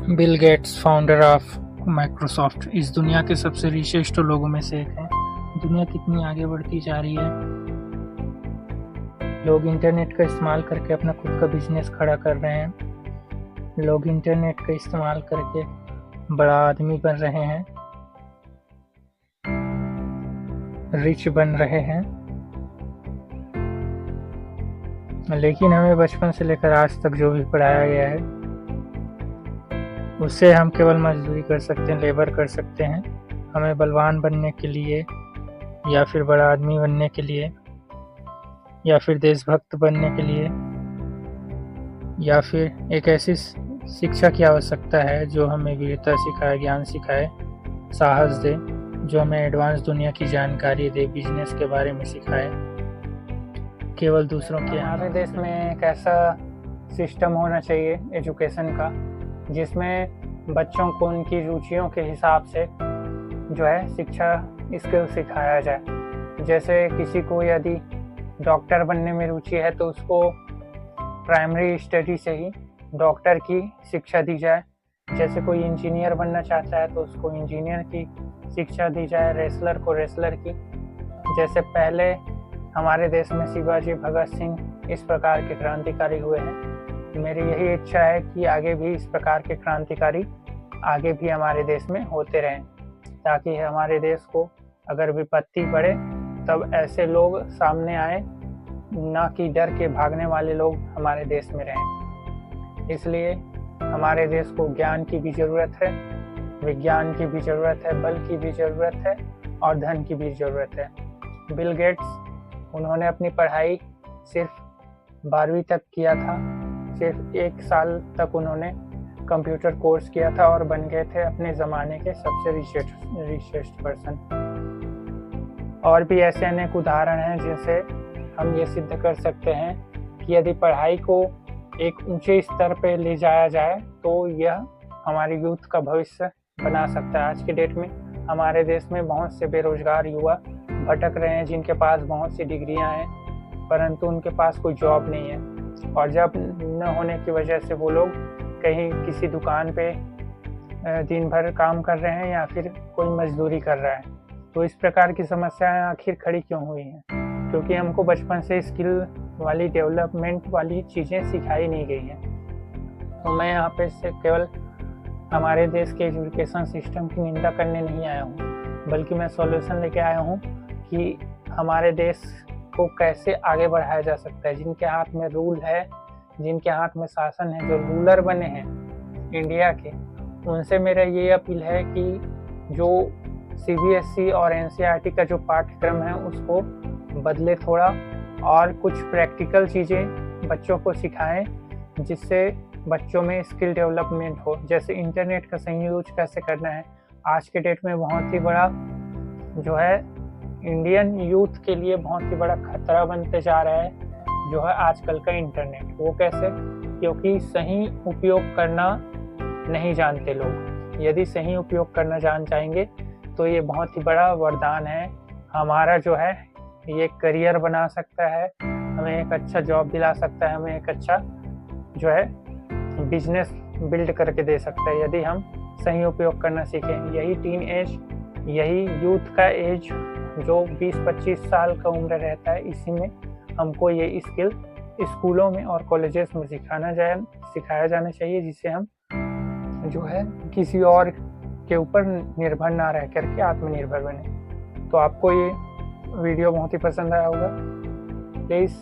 Bill Gates, founder of Microsoft, इस दुनिया के सबसे रिचेस्ट लोगों में से एक हैं। दुनिया कितनी आगे बढ़ती जा रही है। लोग इंटरनेट का इस्तेमाल करके अपना खुद का बिजनेस खड़ा कर रहे हैं। लोग इंटरनेट का इस्तेमाल करके बड़ा आदमी बन रहे हैं, रिच बन रहे हैं। लेकिन हमें बचपन से लेकर आज तक जो भी पढ़ाया गया है उससे हम केवल मजदूरी कर सकते हैं, लेबर कर सकते हैं। हमें बलवान बनने के लिए या फिर बड़ा आदमी बनने के लिए या फिर देशभक्त बनने के लिए या फिर एक ऐसी शिक्षा की आवश्यकता है जो हमें वीरता सिखाए, ज्ञान सिखाए, साहस दे, जो हमें एडवांस दुनिया की जानकारी दे, बिजनेस के बारे में सिखाए। केवल दूसरों के हमारे देश में एक ऐसा सिस्टम होना चाहिए एजुकेशन का जिसमें बच्चों को उनकी रुचियों के हिसाब से जो है शिक्षा स्किल सिखाया जाए। जैसे किसी को यदि डॉक्टर बनने में रुचि है तो उसको प्राइमरी स्टडी से ही डॉक्टर की शिक्षा दी जाए। जैसे कोई इंजीनियर बनना चाहता है तो उसको इंजीनियर की शिक्षा दी जाए, रेसलर को रेसलर की। जैसे पहले हमारे देश में शिवाजी, भगत सिंह इस प्रकार के क्रांतिकारी हुए हैं। मेरी यही इच्छा है कि आगे भी इस प्रकार के क्रांतिकारी आगे भी हमारे देश में होते रहें, ताकि हमारे देश को अगर विपत्ति पड़े तब ऐसे लोग सामने आए, ना कि डर के भागने वाले लोग हमारे देश में रहें। इसलिए हमारे देश को ज्ञान की भी ज़रूरत है, विज्ञान की भी ज़रूरत है, बल की भी ज़रूरत है और धन की भी ज़रूरत है। बिल गेट्स, उन्होंने अपनी पढ़ाई सिर्फ 12वीं तक किया था। सिर्फ 1 साल तक उन्होंने कंप्यूटर कोर्स किया था और बन गए थे अपने ज़माने के सबसे रिचेस्ट पर्सन। और भी ऐसे अनेक उदाहरण हैं जिनसे हम ये सिद्ध कर सकते हैं कि यदि पढ़ाई को एक ऊंचे स्तर पर ले जाया जाए तो यह हमारे यूथ का भविष्य बना सकता है। आज के डेट में हमारे देश में बहुत से बेरोजगार युवा भटक रहे हैं जिनके पास बहुत सी डिग्रियां हैं परंतु उनके पास कोई जॉब नहीं है, और जॉब न होने की वजह से वो लोग कहीं किसी दुकान पे दिन भर काम कर रहे हैं या फिर कोई मजदूरी कर रहा है। तो इस प्रकार की समस्याएं आखिर खड़ी क्यों हुई हैं? क्योंकि हमको बचपन से स्किल वाली, डेवलपमेंट वाली चीज़ें सिखाई नहीं गई हैं। तो मैं यहाँ पे से केवल हमारे देश के एजुकेशन सिस्टम की निंदा करने नहीं आया हूँ, बल्कि मैं सॉल्यूशन लेके आया हूँ कि हमारे देश को कैसे आगे बढ़ाया जा सकता है। जिनके हाथ में रूल है, जिनके हाथ में शासन है, जो रूलर बने हैं इंडिया के, उनसे मेरा ये अपील है कि जो CBSE और NCERT का जो पाठ्यक्रम है उसको बदले थोड़ा, और कुछ प्रैक्टिकल चीज़ें बच्चों को सिखाएं जिससे बच्चों में स्किल डेवलपमेंट हो। जैसे इंटरनेट का सही यूज कैसे करना है। आज के डेट में बहुत ही बड़ा जो है इंडियन यूथ के लिए बहुत ही बड़ा खतरा बनते जा रहा है जो है आजकल का इंटरनेट। वो कैसे? क्योंकि सही उपयोग करना नहीं जानते लोग। यदि सही उपयोग करना जान जाएंगे तो ये बहुत ही बड़ा वरदान है। हमारा जो है ये करियर बना सकता है, हमें एक अच्छा जॉब दिला सकता है, हमें एक अच्छा जो है बिजनेस बिल्ड करके दे सकता है यदि हम सही उपयोग करना सीखें। यही टीन एज, यही यूथ का एज जो 20-25 साल का उम्र रहता है, इसी में हमको ये स्किल स्कूलों में और कॉलेजेस में सिखाया जाना चाहिए, जिससे हम जो है किसी और के ऊपर निर्भर ना रह करके आत्मनिर्भर बने। तो आपको ये वीडियो बहुत ही पसंद आया होगा। प्लीज़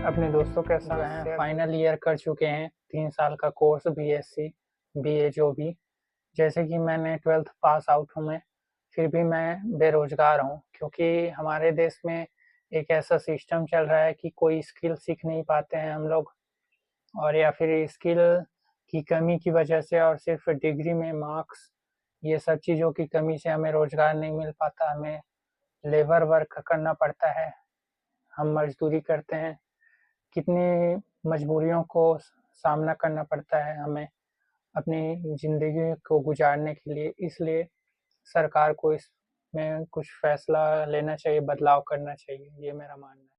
अपने दोस्तों के साथ फाइनल ईयर कर चुके हैं, 3 साल का कोर्स, BSc BA जो भी। जैसे कि मैंने 12th पास आउट हूँ मैं, फिर भी मैं बेरोजगार हूँ, क्योंकि हमारे देश में एक ऐसा सिस्टम चल रहा है कि कोई स्किल सीख नहीं पाते हैं हम लोग, और या फिर स्किल की कमी की वजह से और सिर्फ डिग्री में मार्क्स, ये सब चीज़ों की कमी से हमें रोजगार नहीं मिल पाता। हमें लेबर वर्क करना पड़ता है, हम मजदूरी करते हैं। कितनी मजबूरियों को सामना करना पड़ता है हमें अपनी ज़िंदगी को गुजारने के लिए। इसलिए सरकार को इसमें कुछ फैसला लेना चाहिए, बदलाव करना चाहिए, ये मेरा मानना है।